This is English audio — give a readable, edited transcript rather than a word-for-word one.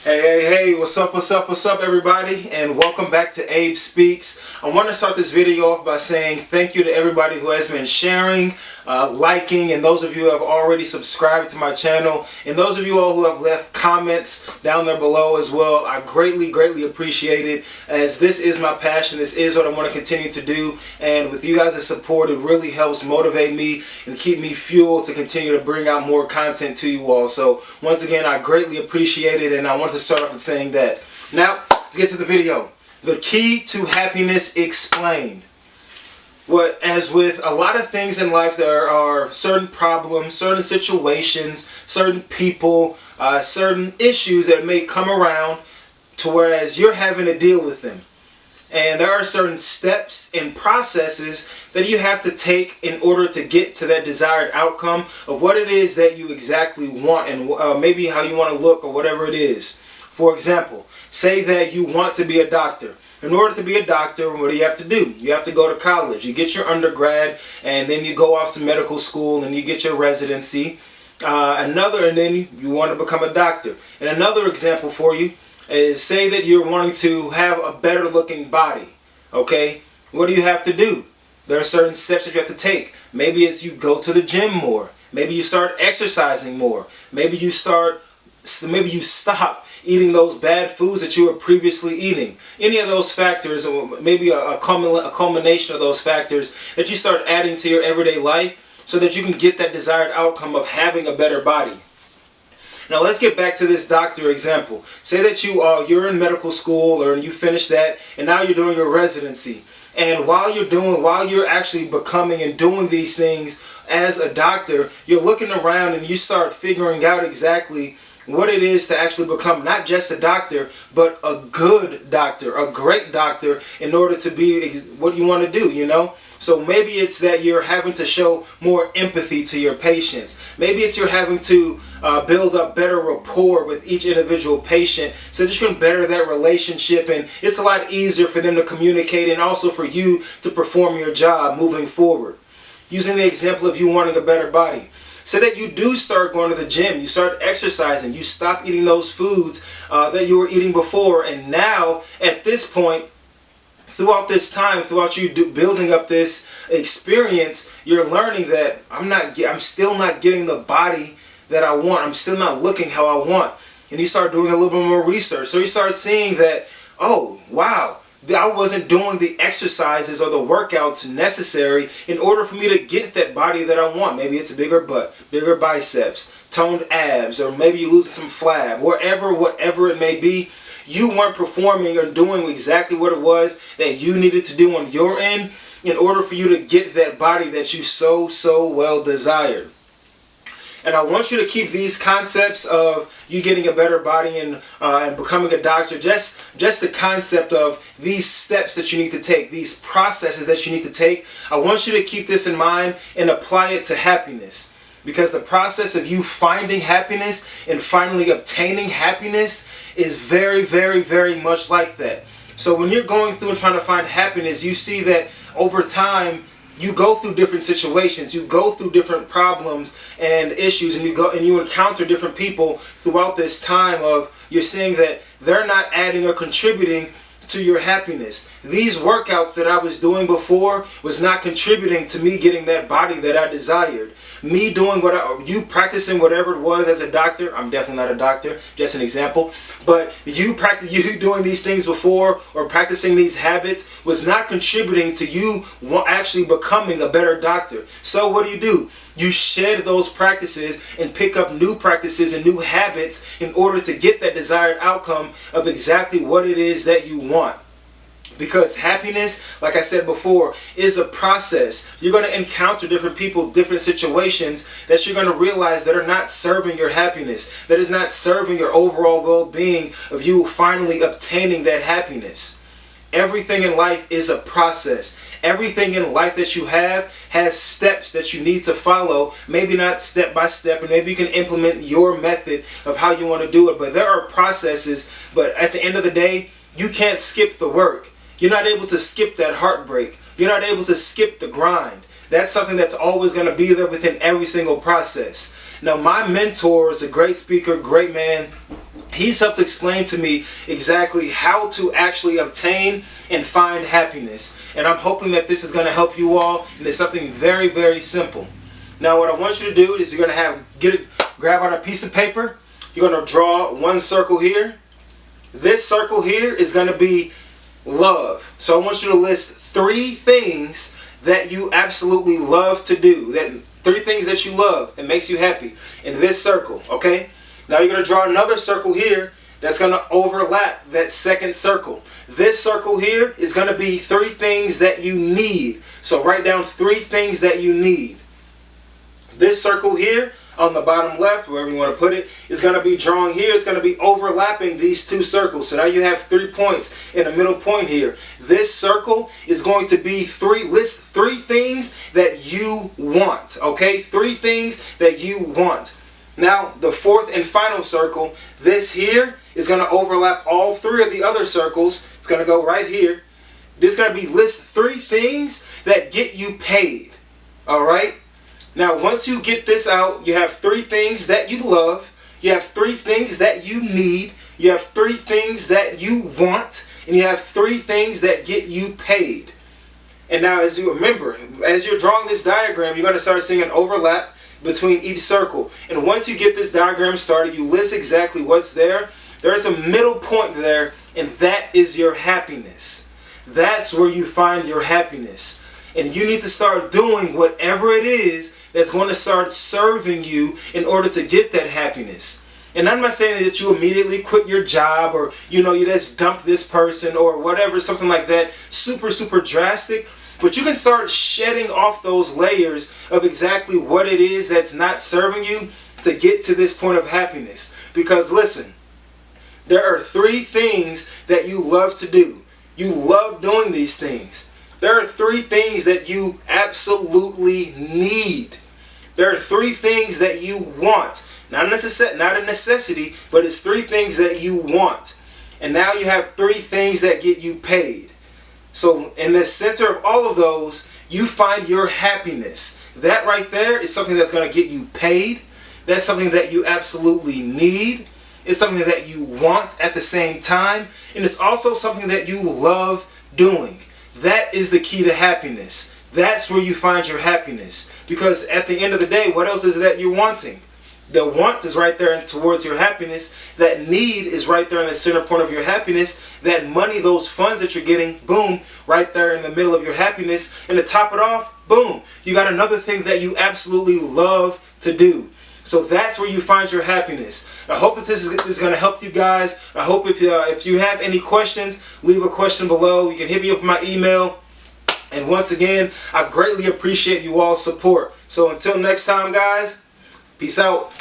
Hey, what's up, everybody, and welcome back to Abe Speaks. I want to start this video off by saying thank you to everybody who has been sharing, liking, and those of you who have already subscribed to my channel, and those of you all who have left comments down there below as well. I greatly appreciate it, as this is my passion. This is what I want to continue to do, and with you guys' support, it really helps motivate me and keep me fueled to continue to bring out more content to you all. So once again, I greatly appreciate it, and I want to start off with saying that. Now, let's get to the video. The key to happiness explained. As with a lot of things in life, there are certain problems, certain situations, certain people, certain issues that may come around to whereas you're having to deal with them. And there are certain steps and processes that you have to take in order to get to that desired outcome of what it is that you exactly want, and maybe how you want to look, or whatever it is. For example, say that you want to be a doctor. In order to be a doctor, what do you have to do? You have to go to college. You get your undergrad, and then you go off to medical school, and you get your residency. And then you want to become a doctor. And another example for you is, say that you're wanting to have a better looking body. Okay? What do you have to do? There are certain steps that you have to take. Maybe it's you go to the gym more. Maybe you start exercising more. Maybe you stop eating those bad foods that you were previously eating. Any of those factors, or maybe a culmination of those factors that you start adding to your everyday life so that you can get that desired outcome of having a better body. Now let's get back to this doctor example. Say that you're in medical school, or you finished that, and now you're doing your residency. And while you're actually becoming and doing these things as a doctor, you're looking around and you start figuring out exactly what it is to actually become not just a doctor, but a good doctor, a great doctor, in order to be what you want to do, you know? So maybe it's that you're having to show more empathy to your patients. Maybe it's you're having to build up better rapport with each individual patient so that you can better that relationship, and it's a lot easier for them to communicate, and also for you to perform your job moving forward. Using the example of you wanting a better body. Say that you do start going to the gym, you start exercising, you stop eating those foods that you were eating before, and now at this point, throughout this time, throughout you building up this experience, you're learning that I'm still not getting the body that I want. I'm still not looking how I want. And you start doing a little bit more research. So you start seeing that, oh, wow, I wasn't doing the exercises or the workouts necessary in order for me to get that body that I want. Maybe it's a bigger butt, bigger biceps, toned abs, or maybe you lose some flab, whatever it may be. You weren't performing or doing exactly what it was that you needed to do on your end in order for you to get that body that you so well desired. And I want you to keep these concepts of you getting a better body and becoming a doctor, just the concept of these steps that you need to take, these processes that you need to take. I want you to keep this in mind and apply it to happiness. Because the process of you finding happiness and finally obtaining happiness is very much like that. So when you're going through and trying to find happiness, you see that over time you go through different situations, you go through different problems and issues, and you encounter different people throughout this time of you're seeing that they're not adding or contributing to your happiness. These workouts that I was doing before was not contributing to me getting that body that I desired. Me doing you practicing whatever it was as a doctor. I'm definitely not a doctor, just an example. But you doing these things before, or practicing these habits, was not contributing to you actually becoming a better doctor. So what do? You shed those practices and pick up new practices and new habits in order to get that desired outcome of exactly what it is that you want. Because happiness, like I said before, is a process. You're going to encounter different people, different situations that you're going to realize that are not serving your happiness, that is not serving your overall well-being of you finally obtaining that happiness. Everything in life is a process. Everything in life that you have has steps that you need to follow. Maybe not step by step, and maybe you can implement your method of how you want to do it. But there are processes, but at the end of the day, you can't skip the work. You're not able to skip that heartbreak. You're not able to skip the grind. That's something that's always going to be there within every single process. Now, my mentor is a great speaker, great man, He's helped explain to me exactly how to actually obtain and find happiness. And I'm hoping that this is going to help you all. And it's something very, very simple. Now what I want you to do is you're going to grab out a piece of paper. You're going to draw one circle here. This circle here is going to be love. So I want you to list 3 things that you absolutely love to do. 3 things that you love and makes you happy in this circle, okay? Now you're going to draw another circle here that's going to overlap that second circle. This circle here is going to be 3 things that you need. So write down 3 things that you need. This circle here on the bottom left, wherever you want to put it, is going to be drawn here. It's going to be overlapping these 2 circles. So now you have 3 points in the middle point here. This circle is going to be list 3 things that you want. Okay, 3 things that you want. Now the 4th and final circle, this here is going to overlap all 3 of the other circles. It's going to go right here. This is going to be list 3 things that get you paid. All right. Now once you get this out, you have 3 things that you love, you have 3 things that you need, you have 3 things that you want, and you have 3 things that get you paid. And now as you remember, as you're drawing this diagram, you're going to start seeing an overlap between each circle. And once you get this diagram started, you list exactly what's there. There's a middle point there, and that is your happiness. That's where you find your happiness. And you need to start doing whatever it is that's going to start serving you in order to get that happiness. And I'm not saying that you immediately quit your job, or you just dump this person or whatever, something like that, super drastic. But you can start shedding off those layers of exactly what it is that's not serving you to get to this point of happiness. Because listen, there are 3 things that you love to do. You love doing these things. There are 3 things that you absolutely need. There are 3 things that you want. Not a necessity, but it's 3 things that you want. And now you have 3 things that get you paid. So in the center of all of those, you find your happiness. That right there is something that's going to get you paid. That's something that you absolutely need. It's something that you want at the same time. And it's also something that you love doing. That is the key to happiness. That's where you find your happiness. Because at the end of the day, what else is it that you're wanting? The want is right there towards your happiness. That need is right there in the center point of your happiness. That money, those funds that you're getting, boom, right there in the middle of your happiness. And to top it off, boom, you got another thing that you absolutely love to do. So that's where you find your happiness. I hope that this is going to help you guys. I hope if you have any questions, leave a question below. You can hit me up with my email. And once again, I greatly appreciate you all's support. So until next time, guys, peace out.